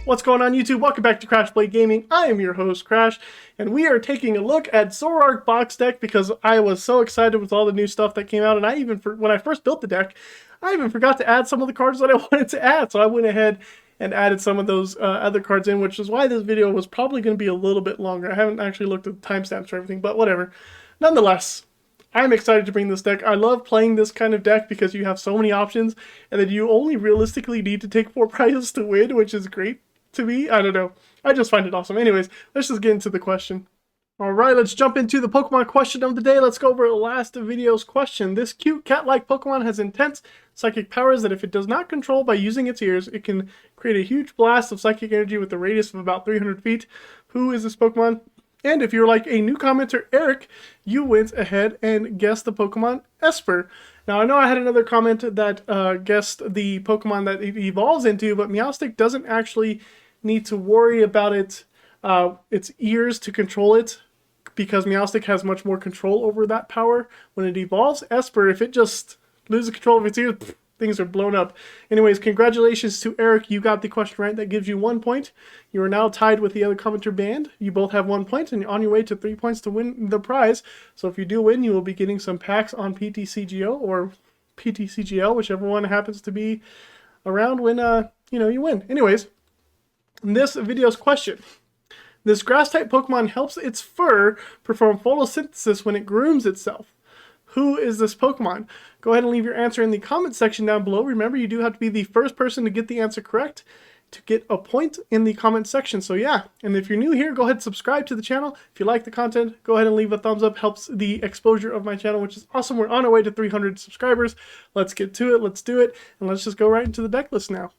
What's going on YouTube? Welcome back to Crash Play Gaming. I am your host Crash, and we are taking a look at Zoroark box deck because I was so excited with all the new stuff that came out, and I even, when I first built the deck, I even forgot to add some of the cards that I wanted to add, so I went ahead and added some of those other cards in, which is why this video was probably going to be a little bit longer. I haven't actually looked at the timestamps or everything, but whatever. Nonetheless, I'm excited to bring this deck. I love playing this kind of deck because you have so many options, and then you only realistically need to take 4 prizes to win, which is great. To me, I don't know. I just find it awesome. Anyways, let's just get into the question. Alright, let's jump into the Pokemon question of the day. Let's go over the last video's question. This cute cat-like Pokemon has intense psychic powers that if it does not control by using its ears, it can create a huge blast of psychic energy with a radius of about 300 feet. Who is this Pokemon? And if you're like a new commenter, Eric, you went ahead and guessed the Pokemon Esper. Now, I know I had another comment that guessed the Pokemon that it evolves into, but Meowstic doesn't actually need to worry about its ears to control it, because Meowstic has much more control over that power. When it evolves, Esper, if it just loses control of its ears, things are blown up. Anyways, congratulations to Eric. You got the question right. That gives you 1 point. You are now tied with the other commenter band. You both have 1 point, and you're on your way to 3 points to win the prize. So if you do win, you will be getting some packs on PTCGO or PTCGL, whichever one happens to be around when you win. Anyways, in this video's question, this grass-type Pokemon helps its fur perform photosynthesis when it grooms itself. Who is this Pokemon? Go ahead and leave your answer in the comment section down below. Remember, you do have to be the first person to get the answer correct to get a point in the comment section. So yeah, and if you're new here, go ahead and subscribe to the channel. If you like the content, go ahead and leave a thumbs up. Helps the exposure of my channel, which is awesome. We're on our way to 300 subscribers. Let's get to it. Let's do it. And let's just go right into the deck list now.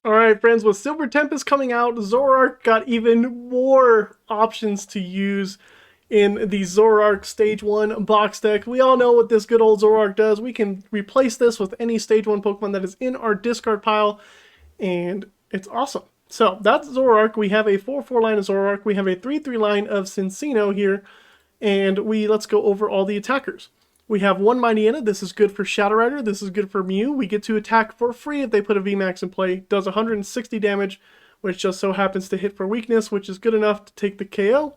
Alright friends, with Silver Tempest coming out, Zoroark got even more options to use in the Zoroark Stage 1 box deck. We all know what this good old Zoroark does. We can replace this with any Stage 1 Pokemon that is in our discard pile, and it's awesome. So that's Zoroark. We have a 4-4 line of Zoroark. We have a 3-3 line of Cinccino here, and let's go over all the attackers. We have one Mightyena. This is good for Shadow Rider. This is good for Mew. We get to attack for free if they put a VMAX in play. Does 160 damage, which just so happens to hit for weakness, which is good enough to take the KO.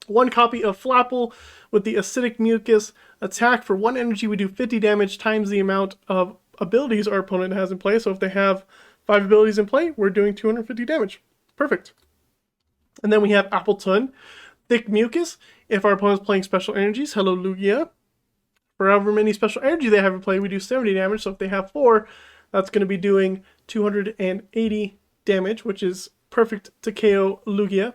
One copy of Flapple with the Acidic Mucus. Attack for 1 energy. We do 50 damage times the amount of abilities our opponent has in play. So if they have 5 abilities in play, we're doing 250 damage. Perfect. And then we have Appletun, Thick Mucus. If our opponent's playing special energies, hello Lugia. For however many special energy they have in play, we do 70 damage. So if they have 4, that's going to be doing 280 damage, which is perfect to KO Lugia.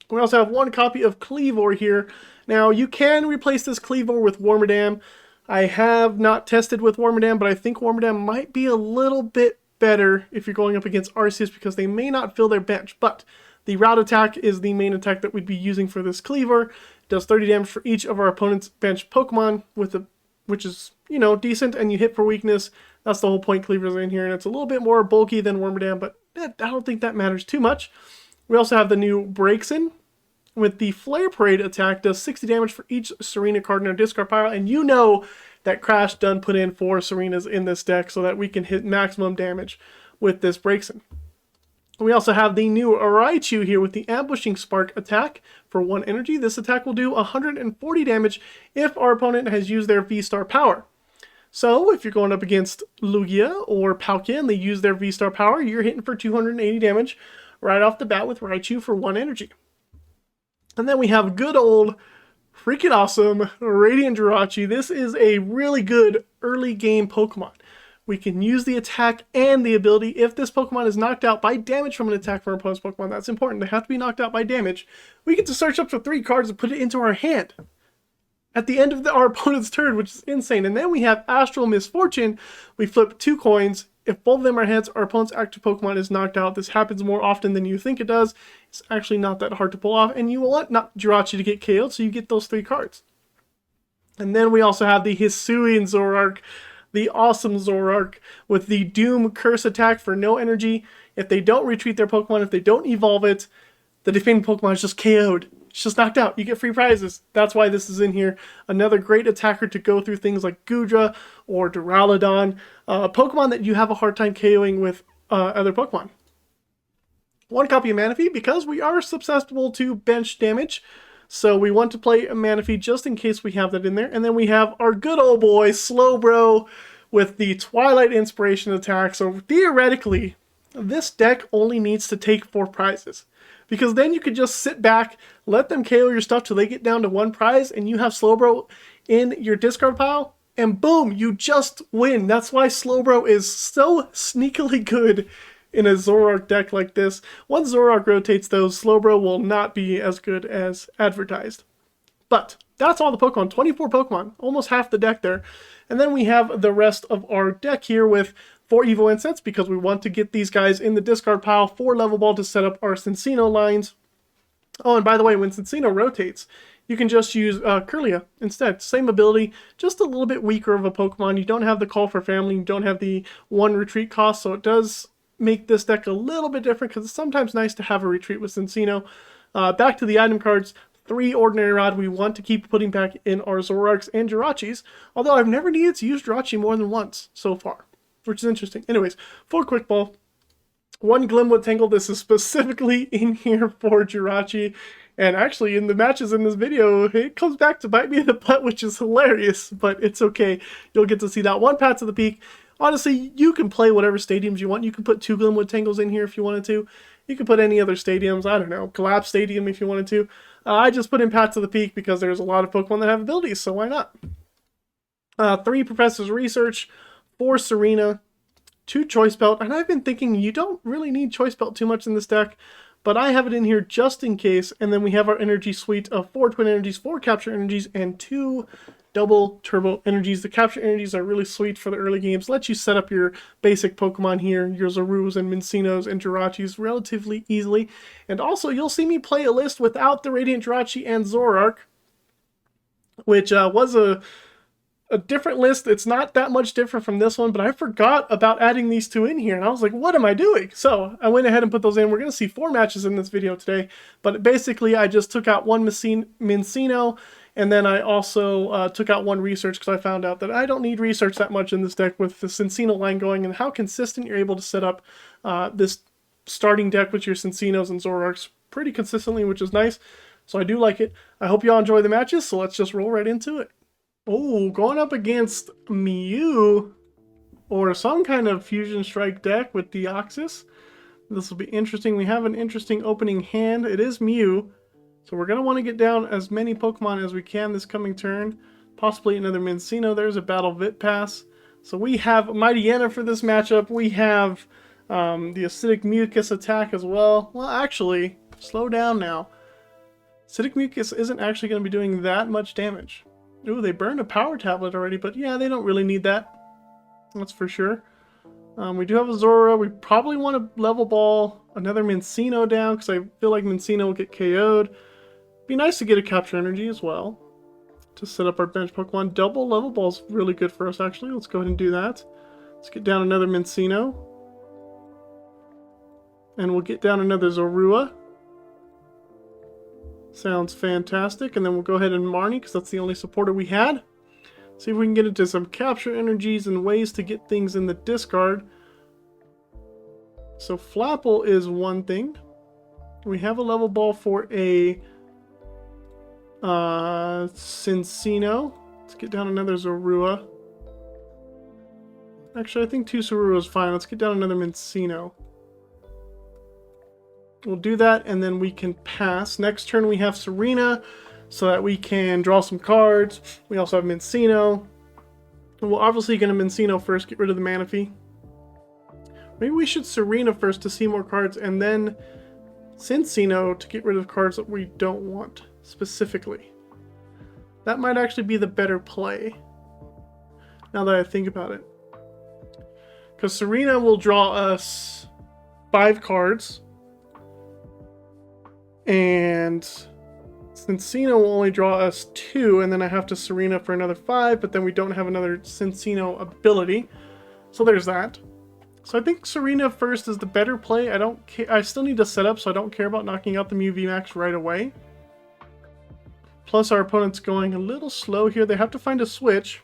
We also have one copy of Kleavor here. Now, you can replace this Kleavor with Wormadam. I have not tested with Wormadam, but I think Wormadam might be a little bit better if you're going up against Arceus because they may not fill their bench. But the route attack is the main attack that we'd be using for this Kleavor. Does 30 damage for each of our opponent's bench Pokemon, which is, decent, and you hit for weakness. That's the whole point Kleavor's in here, and it's a little bit more bulky than Wormadam, but I don't think that matters too much. We also have the new Braixen with the Flare Parade attack, does 60 damage for each Serena card in our discard pile, and you know that Crash done put in 4 Serenas in this deck so that we can hit maximum damage with this Braixen. We also have the new Raichu here with the Ambushing Spark attack for 1 energy. This attack will do 140 damage if our opponent has used their V-Star power. So if you're going up against Lugia or Palkia and they use their V-Star power, you're hitting for 280 damage right off the bat with Raichu for 1 energy. And then we have good old freaking awesome Radiant Jirachi. This is a really good early game Pokemon. We can use the attack and the ability. If this Pokemon is knocked out by damage from an attack from our opponent's Pokemon, that's important. They have to be knocked out by damage. We get to search up to 3 cards and put it into our hand at the end of our opponent's turn, which is insane. And then we have Astral Misfortune. We flip 2 coins. If both of them are heads, our opponent's active Pokemon is knocked out. This happens more often than you think it does. It's actually not that hard to pull off. And you will want not Jirachi to get KO'd, so you get those 3 cards. And then we also have the Hisuian Zoroark, the awesome Zoroark with the Doom Curse attack for no energy. If they don't retreat their Pokemon, if they don't evolve it, the defending Pokemon is just KO'd. It's just knocked out. You get free prizes. That's why this is in here. Another great attacker to go through things like Gudra or Duraludon. Pokemon that you have a hard time KOing with other Pokemon. 1 copy of Manaphy because we are susceptible to bench damage. So we want to play a Manaphy just in case we have that in there. And then we have our good old boy, Slowbro, with the Twilight Inspiration attack. So theoretically, this deck only needs to take 4 prizes. Because then you could just sit back, let them KO your stuff till they get down to 1 prize, and you have Slowbro in your discard pile, and boom, you just win. That's why Slowbro is so sneakily good in a Zoroark deck like this. Once Zoroark rotates though, Slowbro will not be as good as advertised. But that's all the Pokemon, 24 Pokemon, almost half the deck there. And then we have the rest of our deck here with 4 Evo Incense because we want to get these guys in the discard pile for Level Ball to set up our Cinccino lines. Oh, and by the way, when Cinccino rotates, you can just use Kirlia instead. Same ability, just a little bit weaker of a Pokemon. You don't have the Call for Family, you don't have the 1 retreat cost, so it does make this deck a little bit different because it's sometimes nice to have a retreat with Cinccino. Back to the item cards. 3 Ordinary Rod we want to keep putting back in our Zoroarks and Jirachis, although I've never needed to use Jirachi more than once so far, which is interesting. Anyways, 4 Quick Ball, 1 Glimwood Tangle. This is specifically in here for Jirachi, and actually in the matches in this video, it comes back to bite me in the butt, which is hilarious, but it's okay. You'll get to see that. 1 Path to the Peak. Honestly, you can play whatever stadiums you want. You can put 2 Glimwood Tangles in here if you wanted to. You can put any other stadiums. I don't know, Collapse Stadium if you wanted to. I just put in Path to the Peak because there's a lot of Pokemon that have abilities, so why not? 3 Professor's Research, 4 Serena, 2 Choice Belt, and I've been thinking you don't really need Choice Belt too much in this deck, but I have it in here just in case, and then we have our energy suite of 4 Twin Energies, 4 Capture Energies, and 2 Double Turbo Energies. The Capture Energies are really sweet for the early games. Let you set up your basic Pokemon here, your Zoruas and Mincinos and Jirachis relatively easily. And also, you'll see me play a list without the Radiant Jirachi and Zoroark, which was a different list. It's not that much different from this one, but I forgot about adding these 2 in here, and I was like, what am I doing? So I went ahead and put those in. We're going to see 4 matches in this video today, but basically I just took out 1 Minccino, and then I also took out 1 research because I found out that I don't need research that much in this deck with the Cinccino line going and how consistent you're able to set up this starting deck with your Cincinos and Zoroarks pretty consistently, which is nice. So I do like it. I hope you all enjoy the matches, so let's just roll right into it. Oh, going up against Mew or some kind of Fusion Strike deck with Deoxys. This will be interesting. We have an interesting opening hand. It is Mew. So we're going to want to get down as many Pokemon as we can this coming turn. Possibly another Minccino. There's a Battle Vit Pass. So we have Mightyena for this matchup. We have the Acidic Mucus attack as well. Well, actually, slow down now. Acidic Mucus isn't actually going to be doing that much damage. Ooh, they burned a Power Tablet already, but yeah, they don't really need that. That's for sure. We do have a Zorua. We probably want to Level Ball another Minccino down because I feel like Minccino will get KO'd. Be nice to get a Capture Energy as well to set up our bench Pokemon. Double Level Ball is really good for us, actually. Let's go ahead and do that. Let's get down another Minccino. And we'll get down another Zorua. Sounds fantastic. And then we'll go ahead and Marnie because that's the only supporter we had. See if we can get into some Capture Energies and ways to get things in the discard. So Flapple is one thing. We have a Level Ball for a Cinccino. Let's get down another Zorua. Actually, I think 2 Zorua is fine. Let's get down another Minccino. We'll do that, and then we can pass. Next turn we have Serena, so that we can draw some cards. We also have Minccino. We're obviously going to Minccino first, get rid of the Manaphy. Maybe we should Serena first to see more cards, and then Cinccino to get rid of cards that we don't want specifically. That might actually be the better play, now that I think about it. Because Serena will draw us 5 cards, and Cinccino will only draw us 2, and then I have to Serena for another 5, but then we don't have another Cinccino ability. So there's that. So I think Serena first is the better play. I still need to set up, so I don't care about knocking out the Mew VMAX right away. Plus our opponent's going a little slow here. They have to find a switch.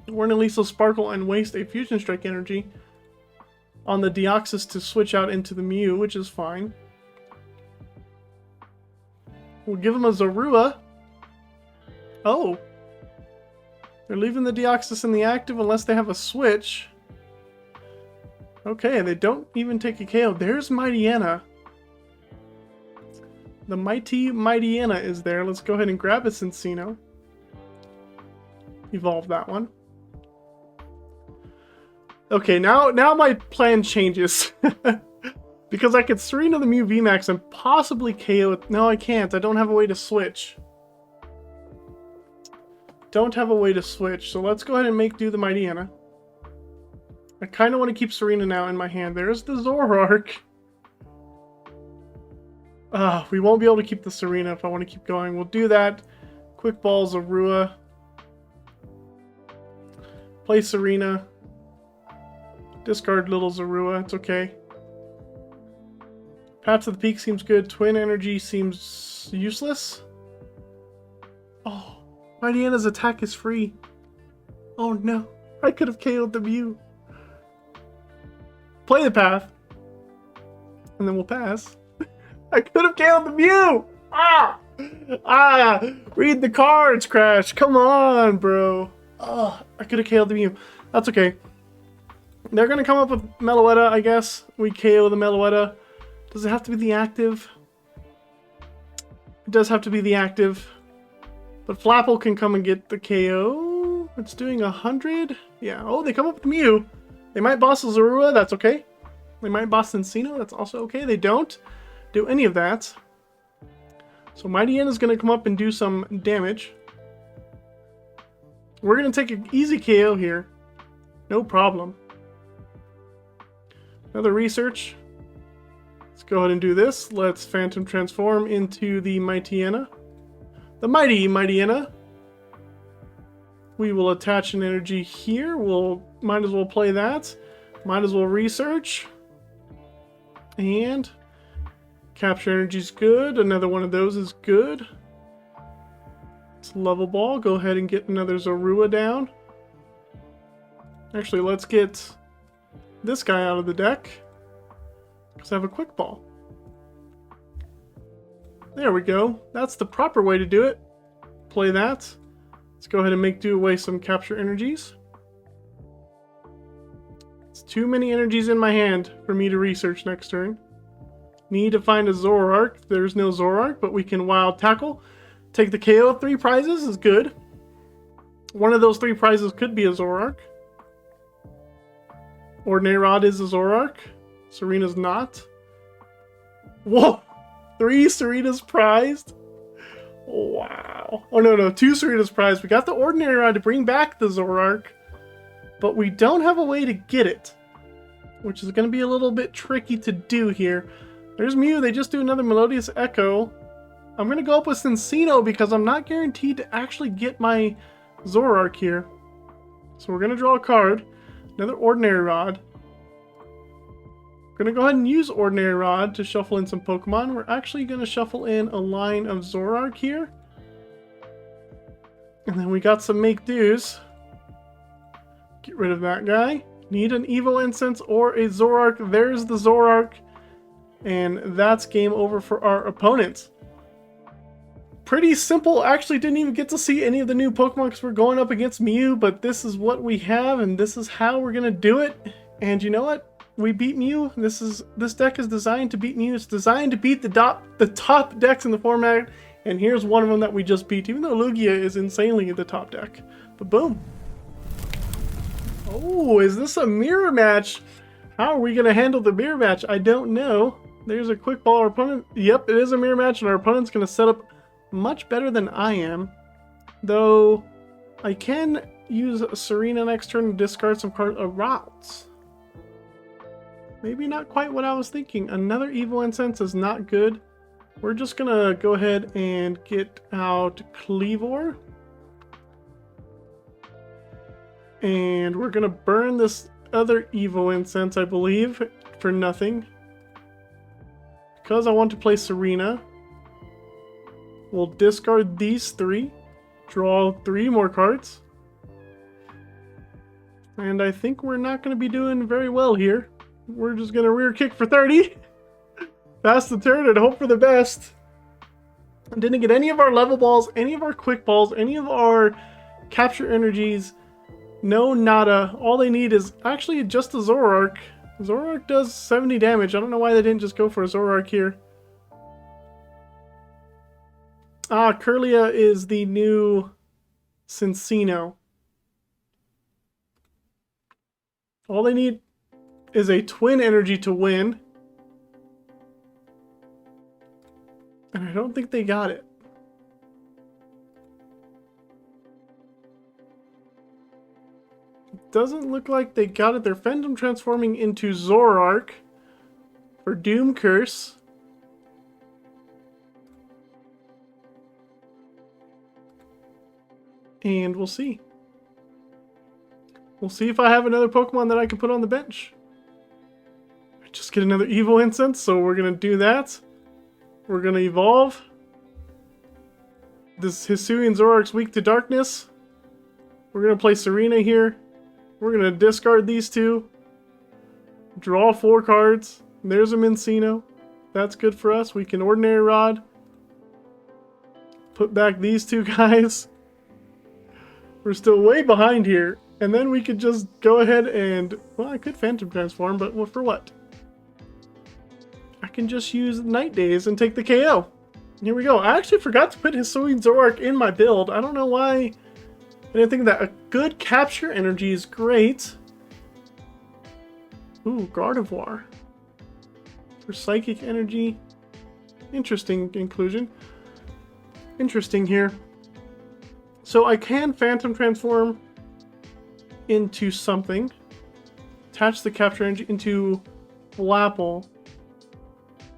We're going to Lethal Sparkle and waste a Fusion Strike energy. on the Deoxys to switch out into the Mew, which is fine. We'll give him a Zorua. Oh. They're leaving the Deoxys in the active unless they have a switch. Okay, they don't even take a KO. There's Mightyena. The mighty Mightyena is there. Let's go ahead and grab a Cinccino. Evolve that one. Okay, now my plan changes. Because I could Serena the Mew VMAX and possibly KO it. No, I can't. I don't have a way to switch. Don't have a way to switch. So let's go ahead and make do the Mightyena. I kind of want to keep Serena now in my hand. There's the Zoroark. We won't be able to keep the Serena if I want to keep going. We'll do that. Quick Ball Zorua. Play Serena. Discard little Zorua. It's okay. Path to the Peak seems good. Twin Energy seems useless. Oh, Mightyena's attack is free. Oh no. I could have KO'd the Mew. Play the path. And then we'll pass. I could have KO'd the Mew! Read the cards, Crash. Come on, bro. Oh, I could have KO'd the Mew. That's okay. They're going to come up with Meloetta, I guess. We KO the Meloetta. Does it have to be the active? It does have to be the active. But Flapple can come and get the KO. It's doing 100. Yeah. Oh, they come up with Mew. They might boss a Zorua. That's okay. They might boss Cinccino. That's also okay. They don't do any of that. So Mightyena is going to come up and do some damage. We're going to take an easy KO here. No problem. Another research. Let's go ahead and do this. Let's Phantom Transform into the Mightyena. The mighty Mightyena. We will attach an energy here. Might as well play that. Might as well research. And capture energy is good. Another one of those is good. It's Level Ball. Go ahead and get another Zorua down. Actually, let's get this guy out of the deck. Because I have a Quick Ball. There we go. That's the proper way to do it. Play that. Let's go ahead and make do away some capture energies. It's too many energies in my hand for me to research next turn. Need to find a Zoroark. There's no Zoroark, but we can Wild Tackle. Take the KO. 3 prizes is good. One of those 3 prizes could be a Zoroark. Ordinary Rod is a Zoroark. Serena's not. Whoa! 3 Serena's prized? Wow. Oh, no. 2 Serena's prized. We got the Ordinary Rod to bring back the Zoroark, but we don't have a way to get it, which is going to be a little bit tricky to do here. There's Mew. They just do another Melodious Echo. I'm going to go up with Cinccino because I'm not guaranteed to actually get my Zoroark here. So we're going to draw a card. Another Ordinary Rod. We're going to go ahead and use Ordinary Rod to shuffle in some Pokemon. We're actually going to shuffle in a line of Zoroark here. And then we got some make-dos. Get rid of that guy. Need an Evo Incense or a Zoroark. There's the Zoroark. And that's game over for our opponents. Pretty simple. Actually didn't even get to see any of the new Pokemon because we're going up against Mew. But this is what we have and this is how we're going to do it. And you know what? We beat Mew. This deck is designed to beat Mew. It's designed to beat the top decks in the format. And here's one of them that we just beat, even though Lugia is insanely in the top deck. But boom. Oh, is this a mirror match? How are we going to handle the mirror match? I don't know. There's a Quick Ball. Our opponent. Yep, it is a mirror match, and our opponent's going to set up much better than I am. Though, I can use Serena next turn to discard some routes. Maybe not quite what I was thinking. Another Evo Incense is not good. We're just going to go ahead and get out Kleavor. And we're going to burn this other Evo Incense, I believe, for nothing. Because I want to play Serena. We'll discard these 3. Draw 3 more cards. And I think we're not going to be doing very well here. We're just gonna rear kick for 30. Pass the turn and hope for the best. Didn't get any of our level balls, any of our quick balls, any of our capture energies. No, nada. All they need is actually just a Zoroark. Zoroark does 70 damage. I don't know why they didn't just go for a Zoroark here. Ah, Kirlia is the new Cinccino. All they need is a twin energy to win. And I don't think they got it. It doesn't look like they got it. They're Phantom transforming into Zoroark for Doom Curse. And we'll see. We'll see if I have another Pokemon that I can put on the bench. I just get another Evo Incense, so we're going to do that. We're going to evolve. This Hisuian Zoroark's weak to darkness. We're going to play Serena here. We're going to discard these two. Draw 4 cards. There's a Minccino. That's good for us. We can Ordinary Rod. Put back these two guys. We're still way behind here. And then we could just go ahead and... Well, I could Phantom Transform, but for what? I can just use Night Days and take the KO. Here we go. I actually forgot to put Hisuian Zoroark in my build. I don't know why I didn't think of that. A good capture energy is great. Ooh, Gardevoir. For Psychic Energy. Interesting inclusion. Interesting here. So I can Phantom Transform into something. Attach the capture energy into Flapple.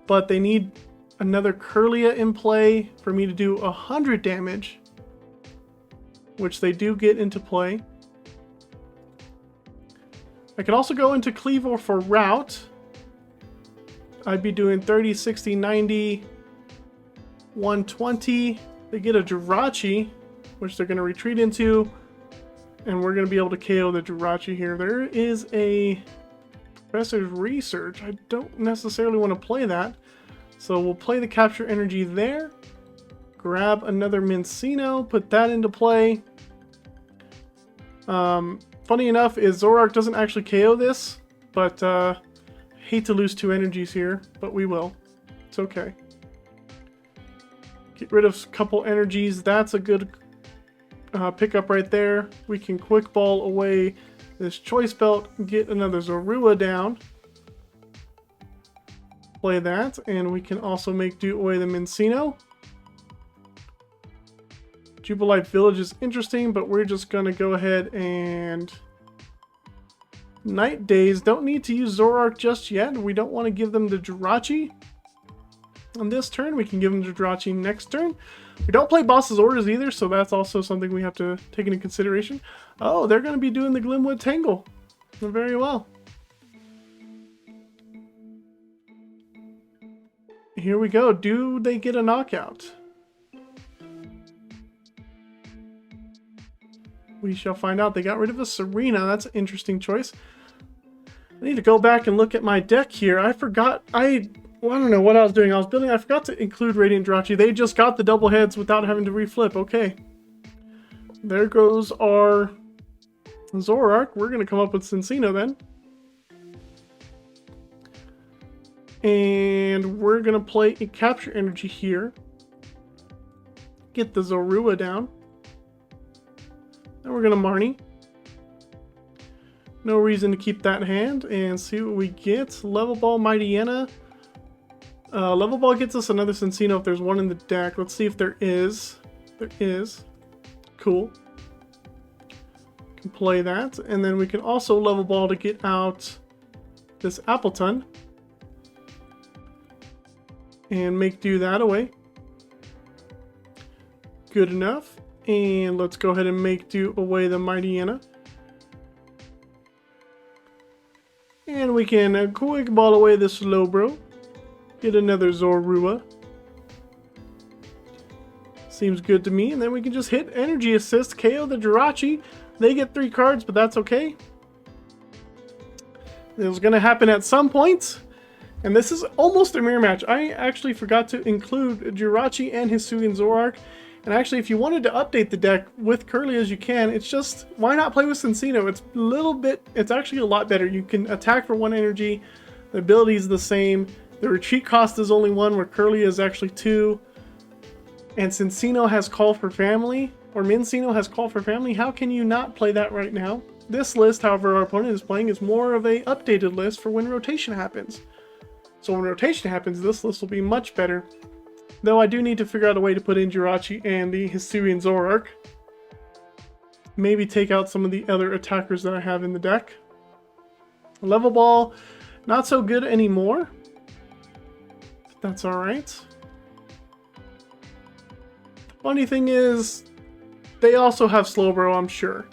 But they need another Kirlia in play for me to do 100 damage. Which they do get into play. I can also go into Kleavor for Route. I'd be doing 30, 60, 90, 120. They get a Jirachi, which they're going to retreat into. And we're going to be able to KO the Jirachi here. There is a Professor's Research. I don't necessarily want to play that. So we'll play the capture energy there. Grab another Minccino, put that into play. Funny enough is Zoroark doesn't actually KO this, but hate to lose 2 energies here, but we will. It's okay. Get rid of a couple energies. That's a good pickup right there. We can quick ball away this Choice Belt, get another Zorua down. Play that, and we can also make do away the Minccino. Jubilite Village is interesting, but we're just going to go ahead and... Night Days. Don't need to use Zoroark just yet. We don't want to give them the Jirachi on this turn. We can give them the Jirachi next turn. We don't play Boss's Orders either, so that's also something we have to take into consideration. Oh, they're going to be doing the Glimwood Tangle. Very well. Here we go. Do they get a knockout? We shall find out. They got rid of a Serena. That's an interesting choice. I need to go back and look at my deck here. I forgot. I don't know what I was doing. I was building. I forgot to include Radiant Jirachi. They just got the double heads without having to reflip. Okay. There goes our Zoroark. We're going to come up with Cinccino then. And we're going to play a capture energy here. Get the Zorua down. And we're going to Marnie. No reason to keep that in hand. And see what we get. Level Ball Mightyena. Level Ball gets us another Cinccino if there's one in the deck. Let's see if there is. There is. Cool. Can play that. And then we can also Level Ball to get out this Appletun. And make do that away. Good enough. And let's go ahead and make do away the Mightyena. And we can quick ball away the Slowbro. Get another Zorua. Seems good to me. And then we can just hit Energy Assist, KO the Jirachi. They get 3 cards, but that's okay. It was going to happen at some point. And this is almost a mirror match. I actually forgot to include Jirachi and Hisuian Zoroark. And actually, if you wanted to update the deck with Kirlia as you can, it's just, why not play with Cinccino? It's a little bit, it's actually a lot better. You can attack for 1 energy. The ability is the same. The retreat cost is only 1, where Kirlia is actually 2. And Cinccino has Call for Family, or Minccino has Call for Family. How can you not play that right now? This list, however, our opponent is playing is more of a updated list for when rotation happens. So when rotation happens, this list will be much better. Though I do need to figure out a way to put in Jirachi and the Hisuian Zoroark. Maybe take out some of the other attackers that I have in the deck. Level Ball, not so good anymore. But that's alright. Funny thing is, they also have Slowbro, I'm sure.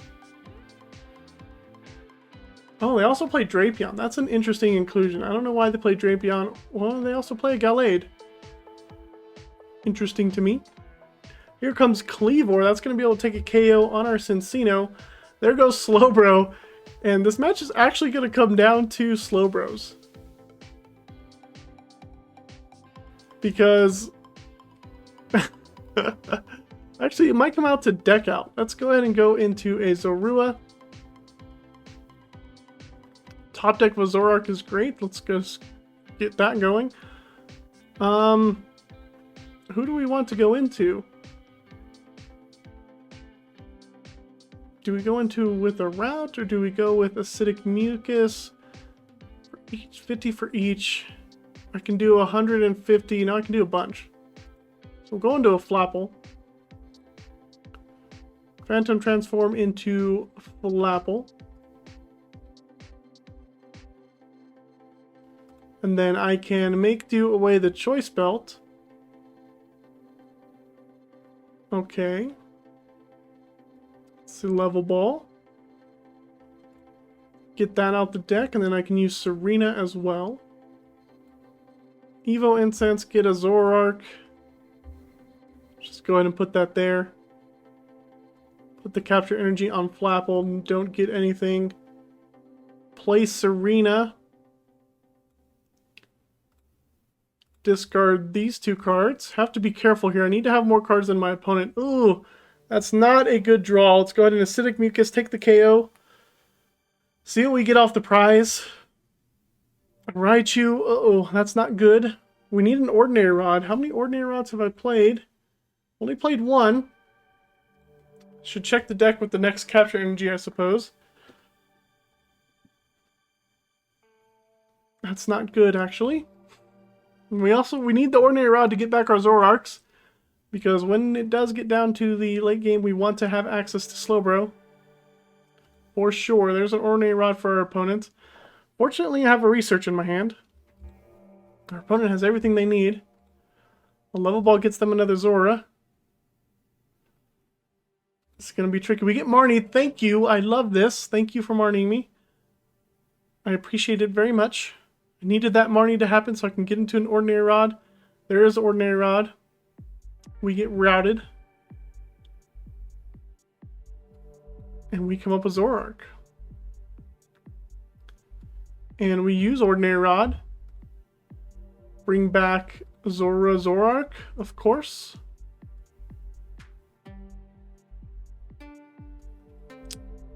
Oh, they also play Drapion. That's an interesting inclusion. I don't know why they play Drapion. Well, they also play Gallade. Interesting to me. Here comes Kleavor. That's going to be able to take a KO on our Cinccino. There goes Slowbro. And this match is actually going to come down to Slowbros. Because... actually, it might come out to deck out. Let's go ahead and go into a Zorua. Top deck with Zoroark is great. Let's go get that going. Who do we want to go into? Do we go into with a route, or do we go with acidic mucus? For each, 50 for each. I can do 150. Now I can do a bunch. So we'll go into a Flapple. Phantom transform into Flapple. And then I can make do away the Choice Belt. Okay. Let's do Level Ball. Get that out the deck, and then I can use Serena as well. Evo Incense, get a Zoroark. Just go ahead and put that there. Put the Capture Energy on Flapple and don't get anything. Play Serena. Discard these 2 cards. Have to be careful here. I need to have more cards than my opponent. Ooh, that's not a good draw. Let's go ahead and Acidic Mucus, take the KO. See what we get off the prize. Raichu. Uh-oh, that's not good. We need an Ordinary Rod. How many Ordinary Rods have I played? Only played 1. Should check the deck with the next Capture Energy, I suppose. That's not good, actually. We need the Ordinary Rod to get back our Zoroarks, because when it does get down to the late game, we want to have access to Slowbro. For sure. There's an Ordinary Rod for our opponent. Fortunately, I have a Research in my hand. Our opponent has everything they need. A Level Ball gets them another Zora. It's going to be tricky. We get Marnie. Thank you. I love this. Thank you for Marnieing me. I appreciate it very much. I needed that Marnie to happen so I can get into an Ordinary Rod. There is an Ordinary Rod. We get routed. And we come up with Zoroark. And we use Ordinary Rod. Bring back Zorua Zoroark, of course.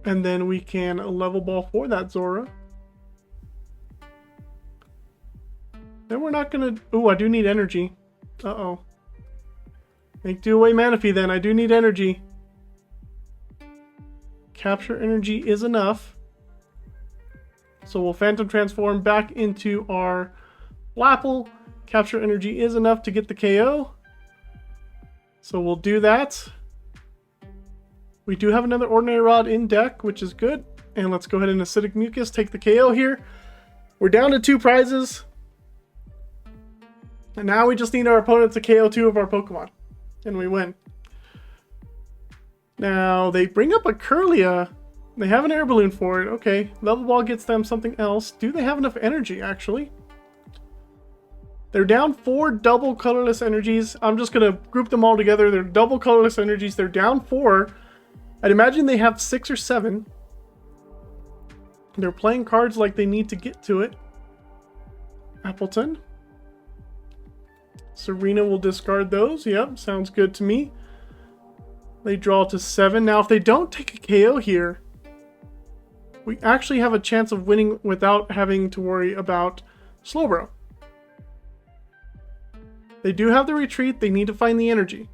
And then we can Level Ball for that Zora. Then we're not gonna... Ooh, I do need energy. Uh-oh. Make do away Manaphy then. I do need energy. Capture Energy is enough. So we'll Phantom Transform back into our Flapple. Capture Energy is enough to get the KO. So we'll do that. We do have another Ordinary Rod in deck, which is good. And let's go ahead and Acidic Mucus, take the KO here. We're down to 2 prizes. And now we just need our opponent to KO 2 of our Pokemon. And we win. Now, they bring up a Kirlia. They have an Air Balloon for it. Okay, Level Ball gets them something else. Do they have enough energy, actually? They're down 4 double colorless energies. I'm just going to group them all together. They're double colorless energies. They're down 4. I'd imagine they have 6 or 7. They're playing cards like they need to get to it. Appletun. Serena will discard those. Yep, sounds good to me. They draw to 7. Now, if they don't take a KO here, we actually have a chance of winning without having to worry about Slowbro. They do have the retreat. They need to find the energy.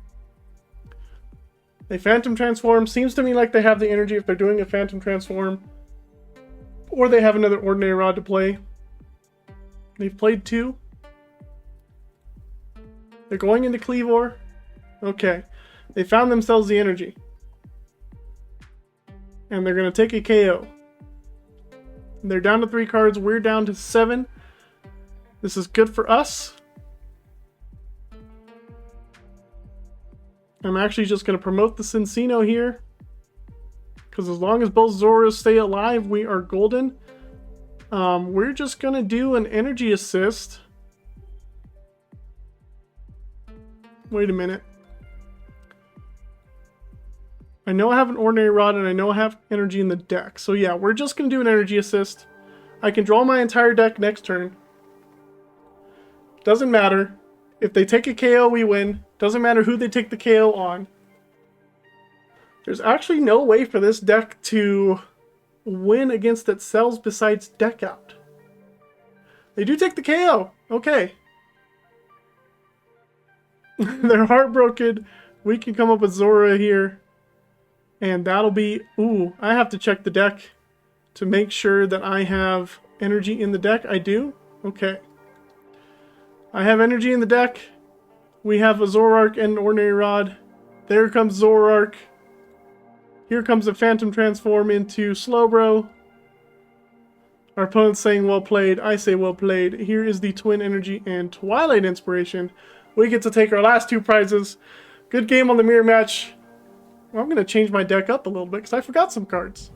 They Phantom Transform. Seems to me like they have the energy if they're doing a Phantom Transform. Or they have another Ordinary Rod to play. They've played 2. They're going into Kleavor. Okay. They found themselves the energy. And they're going to take a KO. They're down to 3 cards. We're down to 7. This is good for us. I'm actually just going to promote the Cinccino here. Because as long as both Zoras stay alive, we are golden. We're just going to do an energy assist. Wait a minute. I know I have an Ordinary Rod and I know I have energy in the deck. So yeah, we're just going to do an energy assist. I can draw my entire deck next turn. Doesn't matter. If they take a KO, we win. Doesn't matter who they take the KO on. There's actually no way for this deck to win against itself besides deck out. They do take the KO. Okay. They're heartbroken. We can come up with Zorua here. And that'll be... Ooh, I have to check the deck to make sure that I have energy in the deck. I do? Okay. I have energy in the deck. We have a Zoroark and an Ordinary Rod. There comes Zoroark. Here comes a Phantom Transform into Slowbro. Our opponent's saying well played. I say well played. Here is the Twin Energy and Twilight Inspiration. We get to take our last 2 prizes. Good game on the mirror match. Well, I'm going to change my deck up a little bit because I forgot some cards.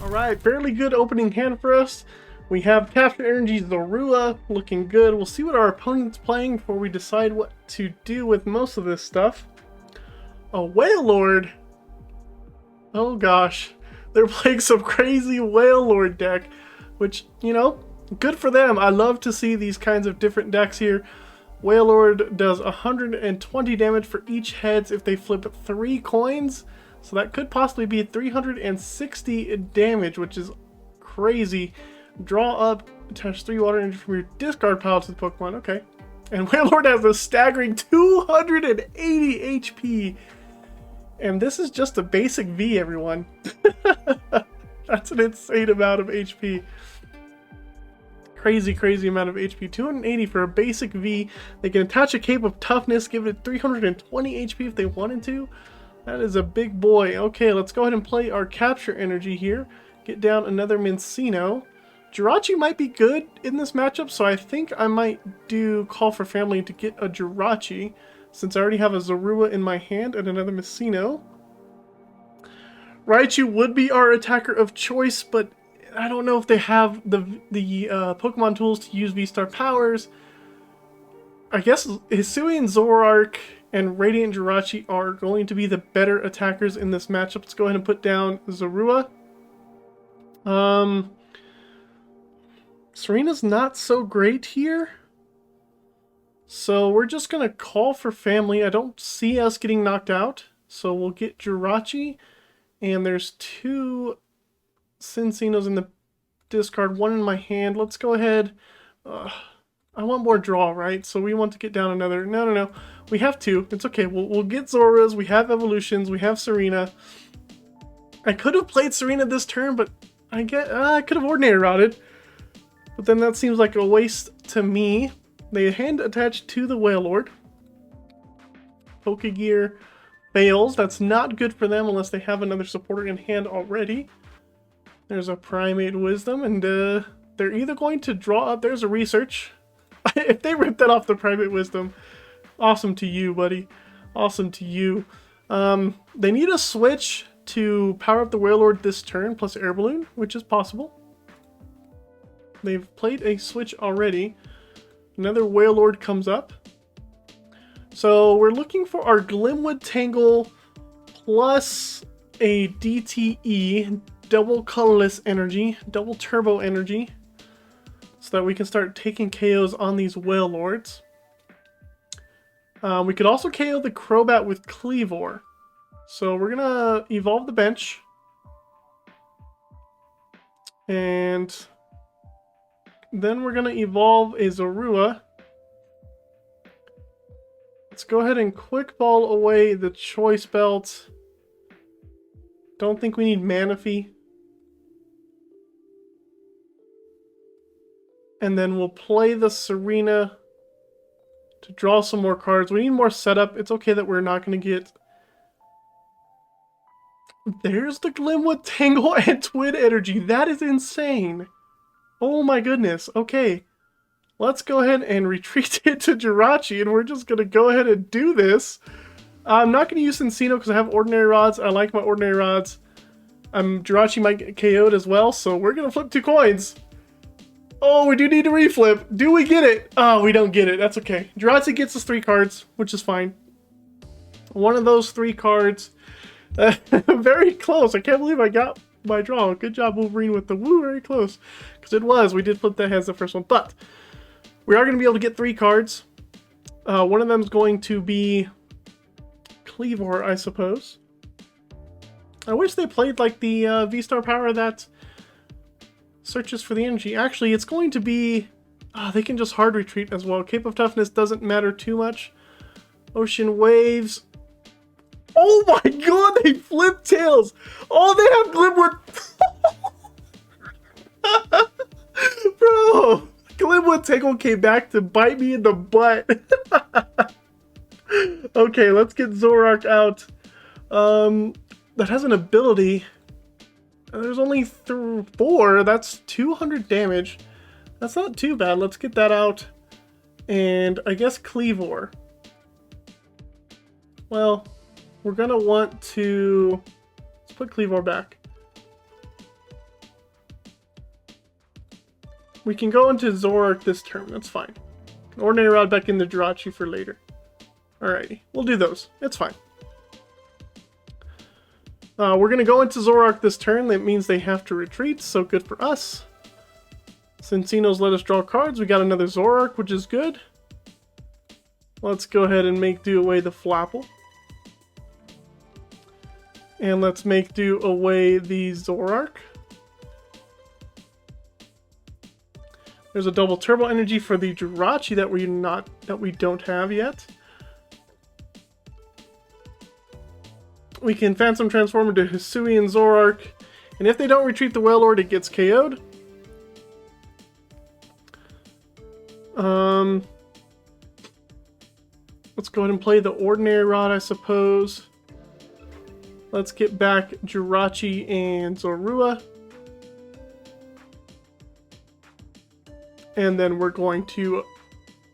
Alright, fairly good opening hand for us. We have Capture Energy Zorua looking good. We'll see what our opponent's playing before we decide what to do with most of this stuff. A Wailord. Oh gosh. They're playing some crazy Wailord deck, which, you know, good for them. I love to see these kinds of different decks here. Wailord does 120 damage for each heads if they flip 3 coins. So that could possibly be 360 damage, which is crazy. Draw up, attach 3 water energy from your discard pile to the Pokemon. Okay. And Wailord has a staggering 280 HP. And this is just a basic V, everyone. That's an insane amount of HP. Crazy, crazy amount of HP. 280 for a basic V. They can attach a Cape of Toughness, give it 320 HP if they wanted to. That is a big boy. Okay, let's go ahead and play our Capture Energy here. Get down another Minccino. Jirachi might be good in this matchup, so I think I might do Call for Family to get a Jirachi, since I already have a Zorua in my hand and another Minccino. Raichu would be our attacker of choice, but I don't know if they have the Pokemon tools to use V-Star powers. I guess Hisuian Zoroark and Radiant Jirachi are going to be the better attackers in this matchup. Let's go ahead and put down Zorua. Serena's not so great here. So we're just going to Call for Family. I don't see us getting knocked out. So we'll get Jirachi. And there's 2 Cinccinos in the discard, 1 in my hand. Let's go ahead. I want more draw, right? So we want to get down another. No. We have 2. It's okay. We'll get Zoras. We have Evolutions. We have Serena. I could have played Serena this turn, but I could have Ordinary Rodded. But then that seems like a waste to me. They hand attached to the Wailord. Pokegear fails. That's not good for them unless they have another supporter in hand already. There's a Primate Wisdom, and they're either going to draw up. There's a Research. If they rip that off the Primate Wisdom, awesome to you, buddy. Awesome to you. They need a switch to power up the Wailord this turn, plus Air Balloon, which is possible. They've played a switch already. Another Wailord comes up. So we're looking for our Glimwood Tangle plus a DTE. double colorless energy, double turbo energy, so that we can start taking KOs on these Whale Lords. We could also KO the Crobat with Kleavor. So we're gonna evolve the bench. And then we're gonna evolve a Zorua. Let's go ahead and quick ball away the Choice Belt. Don't think we need Manaphy. And then we'll play the Serena to draw some more cards. We need more setup. It's okay that we're not going to get... There's the Glimwood Tangle and Twin Energy. That is insane. Oh my goodness. Okay. Let's go ahead and retreat it to Jirachi, and we're just going to go ahead and do this. I'm not going to use Cinccino because I have Ordinary Rods. I like my Ordinary Rods. Jirachi might get KO'd as well, so we're going to flip 2 coins. Oh, we do need to reflip. Do we get it? Oh, we don't get it. That's okay. Jirachi gets us 3 cards, which is fine. One of those 3 cards. Very close. I can't believe I got my draw. Good job, Wolverine, with the woo. Very close. Because it was. We did flip the heads the first one. But we are going to be able to get 3 cards. One of them is going to be Kleavor, I suppose. I wish they played like the V-Star power that searches for the energy. Actually, it's going to be... they can just hard retreat as well. Cape of Toughness doesn't matter too much. Ocean Waves. Oh my god, they flip tails! Oh, they have Glimwood... Bro! Glimwood Tangle came back to bite me in the butt. Okay, let's get Zoroark out. That has an ability. There's only 4. That's 200 damage. That's not too bad. Let's get that out. And I guess Kleavor. Well, we're going to want to... Let's put Kleavor back. We can go into Zoroark this turn. That's fine. Ordinary Rod back into Jirachi for later. Alrighty. We'll do those. It's fine. We're going to go into Zoroark this turn. That means they have to retreat, so good for us. Cinccino's let us draw cards. We got another Zoroark, which is good. Let's go ahead and make do away the Flapple. And let's make do away the Zoroark. There's a double turbo energy for the Jirachi that we don't have yet. We can Phantom Transform into Hisuian Zoroark, and if they don't retreat the Whale Lord, it gets KO'd. Let's go ahead and play the Ordinary Rod, I suppose. Let's get back Jirachi and Zorua. And then we're going to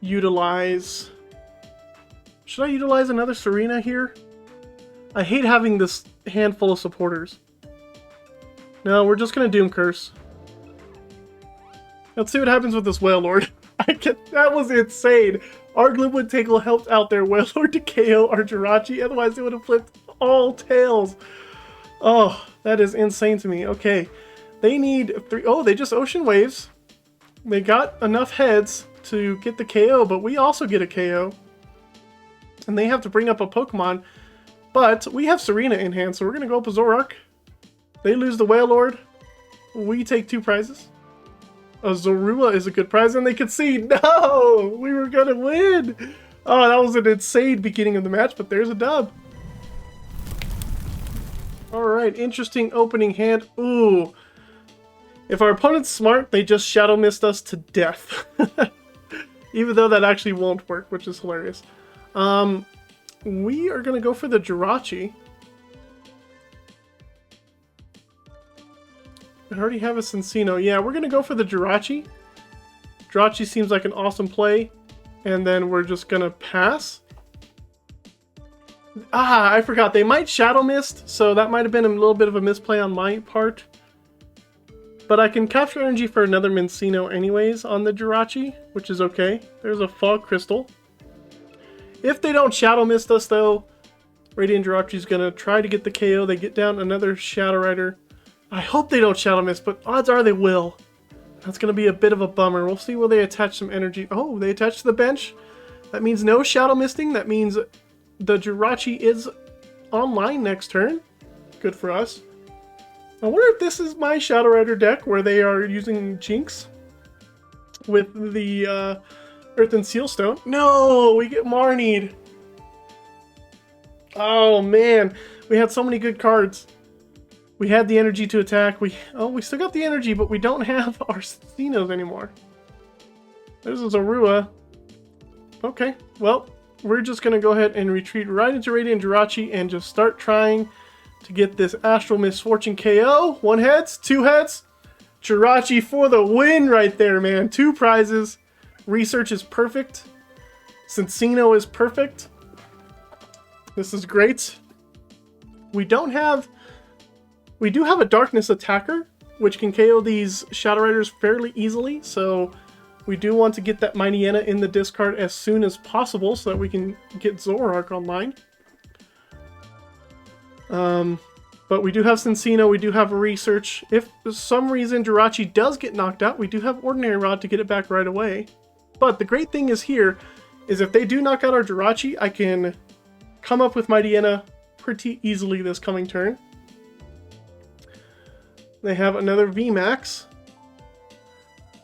utilize... Should I utilize another Serena here? I hate having this handful of supporters. No, we're just going to Doom Curse. Let's see what happens with this Whale Lord. That was insane. Our Glimwood Tangle helped out their Whale Lord to KO our Jirachi. Otherwise, they would have flipped all tails. Oh, that is insane to me. Okay. They need 3... Oh, they just Ocean Waves. They got enough heads to get the KO, but we also get a KO. And they have to bring up a Pokemon. But we have Serena in hand, so we're going to go up a Zoroark. They lose the Whale Lord. We take 2 prizes. A Zorua is a good prize, and they concede. No! We were going to win! Oh, that was an insane beginning of the match, but there's a dub. Alright, interesting opening hand. Ooh. If our opponent's smart, they just Shadow Mist us to death. Even though that actually won't work, which is hilarious. We are going to go for the Jirachi. I already have a Cinccino. Yeah, we're going to go for the Jirachi. Jirachi seems like an awesome play. And then we're just going to pass. Ah, I forgot. They might Shadow Mist, so that might have been a little bit of a misplay on my part. But I can capture energy for another Minccino anyways on the Jirachi, which is okay. There's a Fog Crystal. If they don't Shadow Mist us, though, Radiant Jirachi is going to try to get the KO. They get down another Shadow Rider. I hope they don't Shadow Mist, but odds are they will. That's going to be a bit of a bummer. We'll see where they attach some energy. Oh, they attach to the bench. That means no Shadow Misting. That means the Jirachi is online next turn. Good for us. I wonder if this is my Shadow Rider deck where they are using Jinx with the Earth and Sealstone. No, we get Marnied. Oh man, we had so many good cards. We had the energy to attack. We still got the energy, but we don't have our Cinccino anymore. There's a Zorua. Okay, well, we're just going to go ahead and retreat right into Radiant Jirachi and just start trying to get this Astral Misfortune KO. 1 heads, 2 heads. Jirachi for the win right there, man. 2 prizes. Research is perfect. Cinccino is perfect. This is great. We do have a Darkness attacker, which can KO these Shadow Riders fairly easily, so we do want to get that Mightyena in the discard as soon as possible so that we can get Zoroark online. But we do have Cinccino, we do have Research. If for some reason Jirachi does get knocked out, we do have Ordinary Rod to get it back right away. But the great thing is here, is if they do knock out our Jirachi, I can come up with Mightyena pretty easily this coming turn. They have another VMAX.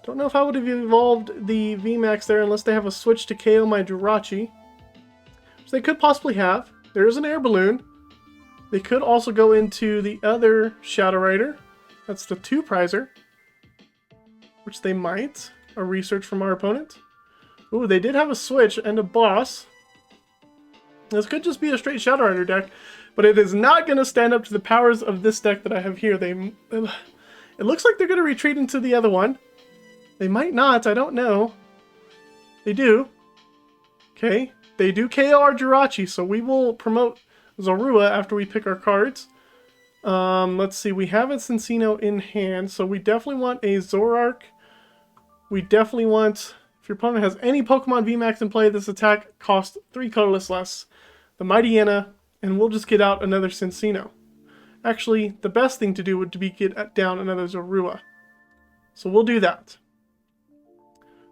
Don't know if I would have evolved the VMAX there unless they have a switch to KO my Jirachi. Which they could possibly have. There is an air balloon. They could also go into the other Shadow Rider. That's the 2 prizer. Which they might. A research from our opponent. Ooh, they did have a switch and a boss. This could just be a straight Shadow Rider deck. But it is not going to stand up to the powers of this deck that I have here. It looks like they're going to retreat into the other one. They might not, I don't know. They do. Okay, they do KO our Jirachi, so we will promote Zorua after we pick our cards. Let's see, we have a Cinccino in hand, so we definitely want a Zoroark. We definitely want, if your opponent has any Pokemon VMAX in play, this attack costs 3 colorless less. The Mightyena, and we'll just get out another Cinccino. Actually, the best thing to do would be get down another Zorua. So we'll do that.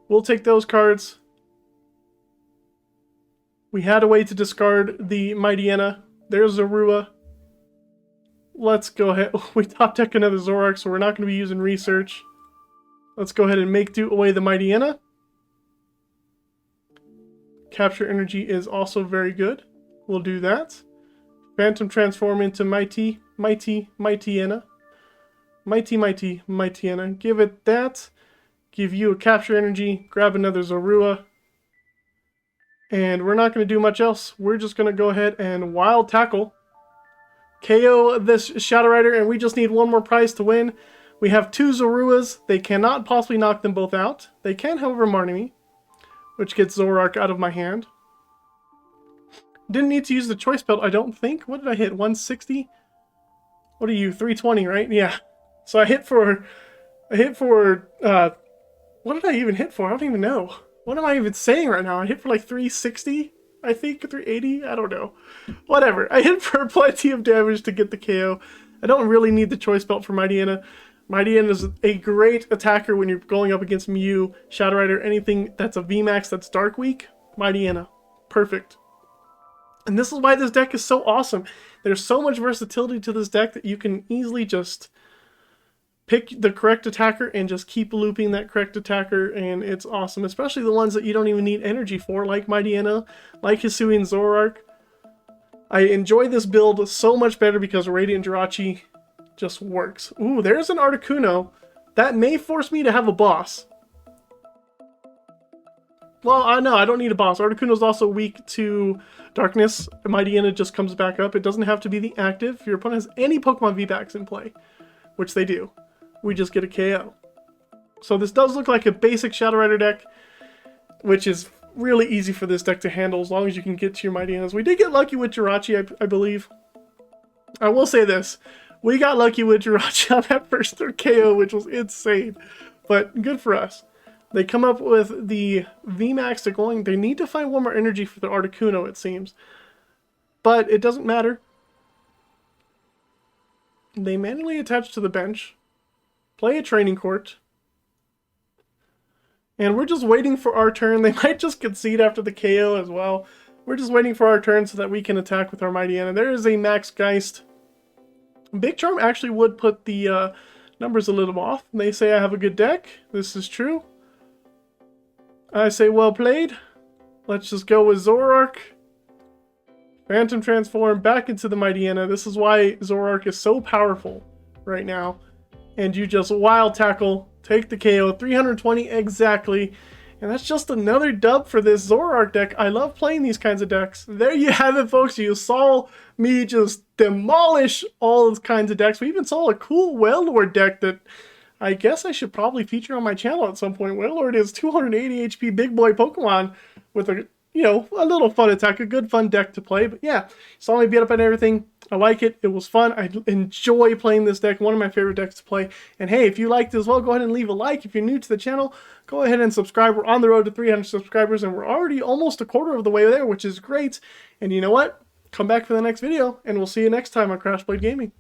We'll take those cards. We had a way to discard the Mightyena. There's Zorua. Let's go ahead. We top deck another Zoroark, so we're not going to be using Research. Let's go ahead and make do away the Mightyena. Capture Energy is also very good. We'll do that. Phantom transform into Mightyena. Mightyena. Give it that. Give you a Capture Energy. Grab another Zorua. And we're not going to do much else. We're just going to go ahead and Wild Tackle. KO this Shadow Rider, and we just need 1 more prize to win. We have 2 Zoruas. They cannot possibly knock them both out. They can, however, Marnie me, which gets Zoroark out of my hand. Didn't need to use the Choice Belt, I don't think. What did I hit? 160? What are you? 320, right? Yeah. So I hit for, what did I even hit for? I don't even know. What am I even saying right now? I hit for like 360, I think, 380? I don't know. Whatever. I hit for plenty of damage to get the KO. I don't really need the Choice Belt for Mightyena. Mightyena is a great attacker when you're going up against Mew, Shadow Rider, anything that's a VMAX that's Dark Weak. Mightyena. Perfect. And this is why this deck is so awesome. There's so much versatility to this deck that you can easily just pick the correct attacker and just keep looping that correct attacker, and it's awesome. Especially the ones that you don't even need energy for, like Mightyena, like Hisuian Zoroark. I enjoy this build so much better because Radiant Jirachi just works. Ooh, there's an Articuno. That may force me to have a boss. Well, no, I don't need a boss. Articuno is also weak to Darkness. Mightyena just comes back up. It doesn't have to be the active. If your opponent has any Pokemon VMAX in play, which they do, we just get a KO. So this does look like a basic Shadow Rider deck, which is really easy for this deck to handle as long as you can get to your Mightyenas. We did get lucky with Jirachi, I believe. I will say this. We got lucky with Jirachi on that first KO, which was insane. But good for us. They come up with the VMAX. They need to find 1 more energy for the Articuno, it seems. But it doesn't matter. They manually attach to the bench, play a training court, and we're just waiting for our turn. They might just concede after the KO as well. We're just waiting for our turn so that we can attack with our Mightyena. There is a Max Geist. Big Charm actually would put the numbers a little off. They say I have a good deck. This is true. I say well played. Let's just go with Zoroark. Phantom Transform back into the Mightyena. This is why Zoroark is so powerful right now. And you just Wild Tackle, take the KO, 320 exactly. And that's just another dub for this Zoroark deck. I love playing these kinds of decks. There you have it, folks. You saw me just demolish all those kinds of decks. We even saw a cool Wailord deck that I guess I should probably feature on my channel at some point. Wailord is 280 HP big boy Pokemon with a, you know, a little fun attack, a good fun deck to play. But yeah, saw me beat up on everything. I like it. It was fun. I enjoy playing this deck. One of my favorite decks to play. And hey, if you liked it as well, go ahead and leave a like. If you're new to the channel, go ahead and subscribe. We're on the road to 300 subscribers, and we're already almost a quarter of the way there, which is great. And you know what? Come back for the next video, and we'll see you next time on Crash Blade Gaming.